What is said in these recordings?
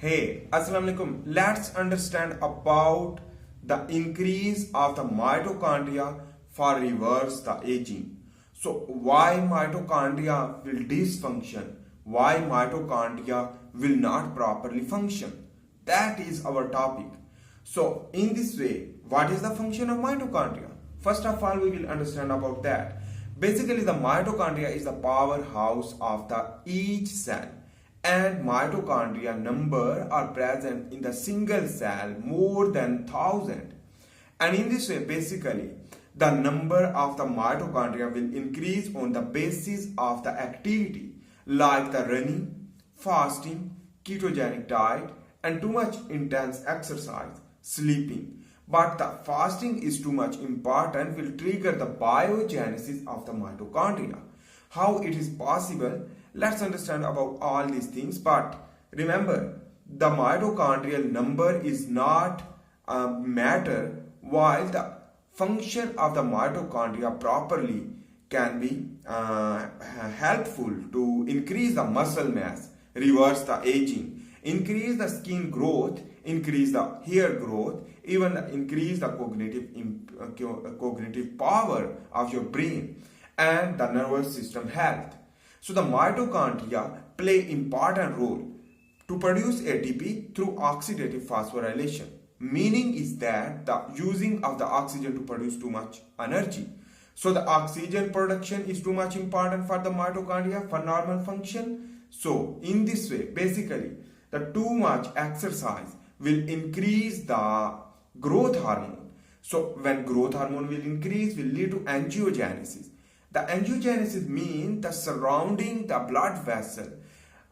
Hey, Assalamu alaikum. Let's understand about the increase of the mitochondria for reverse the aging. So why mitochondria will dysfunction? Why mitochondria will not properly function? That is our topic. So in this way, what is the function of mitochondria? First of all, we will understand about that. Basically, the mitochondria is the powerhouse of the each cell, and mitochondria number are present in the single cell more than 1000. And in this way, basically, the number of the mitochondria will increase on the basis of the activity like the running, fasting, ketogenic diet, and too much intense exercise, sleeping. But the fasting is too much important will trigger the biogenesis of the mitochondria. How it is possible? Let's understand about all these things. But remember, the mitochondrial number is not a matter, while the function of the mitochondria properly can be helpful to increase the muscle mass, reverse the aging, increase the skin growth, increase the hair growth, even increase the cognitive power of your brain and the nervous system health. So the mitochondria play important role to produce ATP through oxidative phosphorylation. Meaning is that the using of the oxygen to produce too much energy. So the oxygen production is too much important for the mitochondria for normal function. So in this way, basically, the too much exercise will increase the growth hormone. So when growth hormone will increase, will lead to angiogenesis. The angiogenesis means the surrounding the blood vessel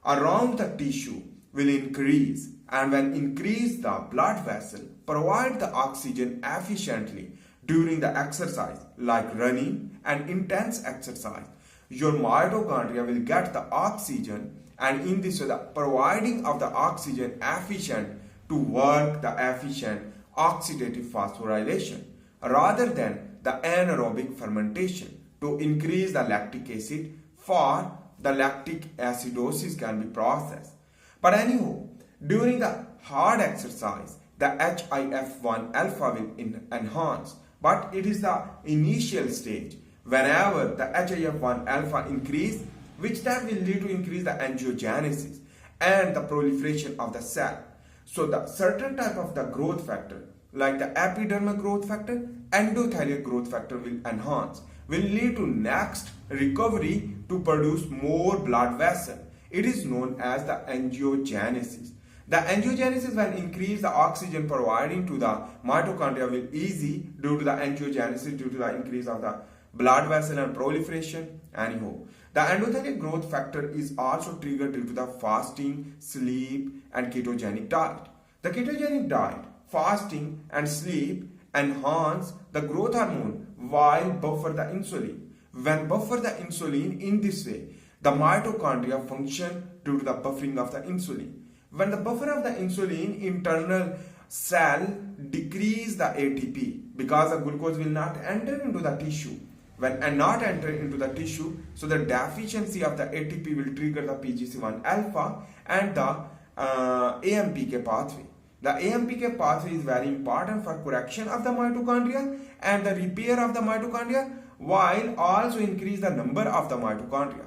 around the tissue will increase, and when increase the blood vessel provide the oxygen efficiently during the exercise like running and intense exercise, your mitochondria will get the oxygen, and in this way the providing of the oxygen efficient to work the efficient oxidative phosphorylation rather than the anaerobic fermentation to increase the lactic acid for the lactic acidosis can be processed. But anyhow, during the hard exercise, the HIF1 alpha will enhance, but it is the initial stage. Whenever the HIF1 alpha increase, which that will lead to increase the angiogenesis and the proliferation of the cell. So the certain type of the growth factor, like the epidermal growth factor, endothelial growth factor will enhance, will lead to next recovery to produce more blood vessel. It is known as the angiogenesis. The angiogenesis when increase the oxygen providing to the mitochondria will easy due to the angiogenesis due to the increase of the blood vessel and proliferation. Anyhow, the endothelial growth factor is also triggered due to the fasting, sleep, and ketogenic diet. The ketogenic diet, fasting, and sleep enhance the growth hormone while buffer the insulin. When buffer the insulin in this way, the mitochondria function due to the buffering of the insulin. When the buffer of the insulin, internal cell decrease the ATP because the glucose will not enter into the tissue. When not enter into the tissue, so the deficiency of the ATP will trigger the PGC1 alpha and the AMPK pathway. The AMPK pathway is very important for correction of the mitochondria and the repair of the mitochondria, while also increase the number of the mitochondria.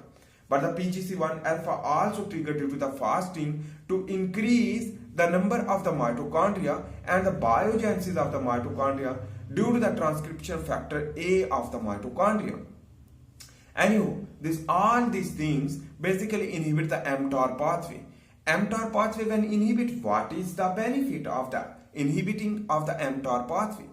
But the PGC1 alpha also triggered due to the fasting to increase the number of the mitochondria and the biogenesis of the mitochondria due to the transcription factor A of the mitochondria. Anyhow, all these things basically inhibit the mTOR pathway. mTOR pathway when inhibit, what is the benefit of the inhibiting of the mTOR pathway?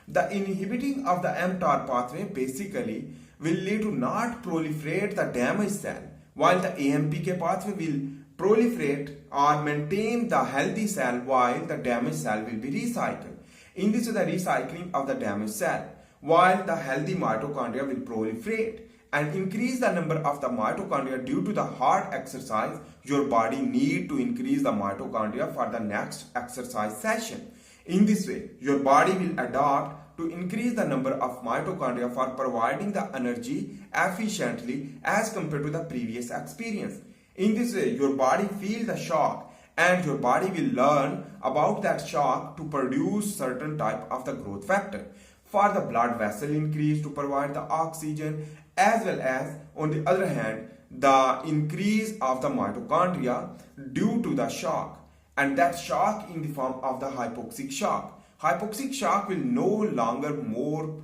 The inhibiting of the mTOR pathway basically will lead to not proliferate the damaged cell, while the AMPK pathway will proliferate or maintain the healthy cell while the damaged cell will be recycled. In this is the recycling of the damaged cell, while the healthy mitochondria will proliferate and increase the number of the mitochondria due to the hard exercise. Your body need to increase the mitochondria for the next exercise session. In this way, your body will adapt to increase the number of mitochondria for providing the energy efficiently as compared to the previous experience. In this way, your body feels the shock and your body will learn about that shock to produce certain type of the growth factor for the blood vessel increase to provide the oxygen, as well as on the other hand the increase of the mitochondria due to the shock, and that shock in the form of the hypoxic shock. Hypoxic shock will no longer more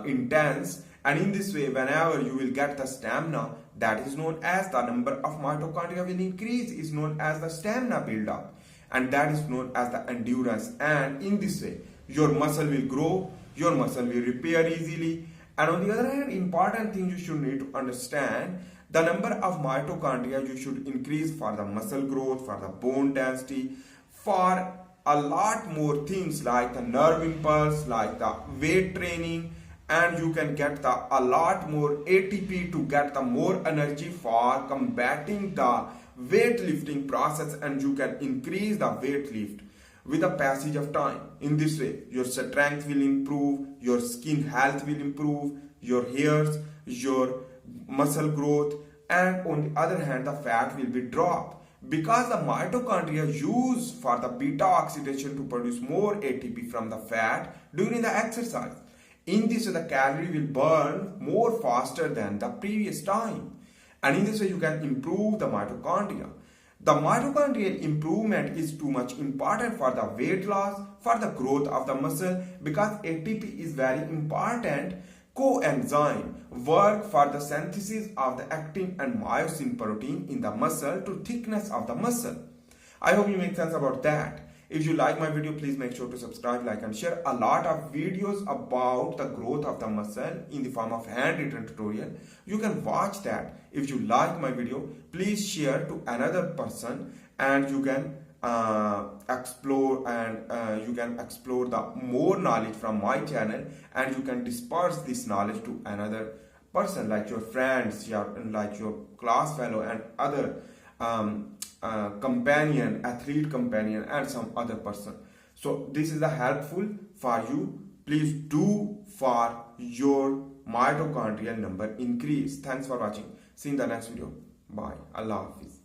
intense, and in this way whenever you will get the stamina, that is known as the number of mitochondria will increase, is known as the stamina build up, and that is known as the endurance. And in this way your muscle will grow, your muscle will repair easily. And on the other hand, important thing you should need to understand, the number of mitochondria you should increase for the muscle growth, for the bone density, for a lot more things like the nerve impulse, like the weight training, and you can get a lot more ATP to get the more energy for combating the weightlifting process, and you can increase the weight lift with the passage of time. In this way your strength will improve, your skin health will improve, your hairs, your muscle growth, and on the other hand the fat will be dropped, because the mitochondria use for the beta oxidation to produce more ATP from the fat during the exercise. In this way the calorie will burn more faster than the previous time, and in this way you can improve the mitochondria. The mitochondrial improvement is too much important for the weight loss, for the growth of the muscle, because ATP is very important coenzyme work for the synthesis of the actin and myosin protein in the muscle to thickness of the muscle. I hope you make sense about that. If you like my video, please make sure to subscribe, like and share. A lot of videos about the growth of the muscle in the form of handwritten tutorial. You can watch that. If you like my video, please share to another person, and you can explore the more knowledge from my channel, and you can disperse this knowledge to another person like your friends, like your class fellow and other companion, athlete companion, and some other person. So this is the helpful for you. Please do for your mitochondrial number increase. Thanks for watching. See you in the next video. Bye. Allah Hafiz.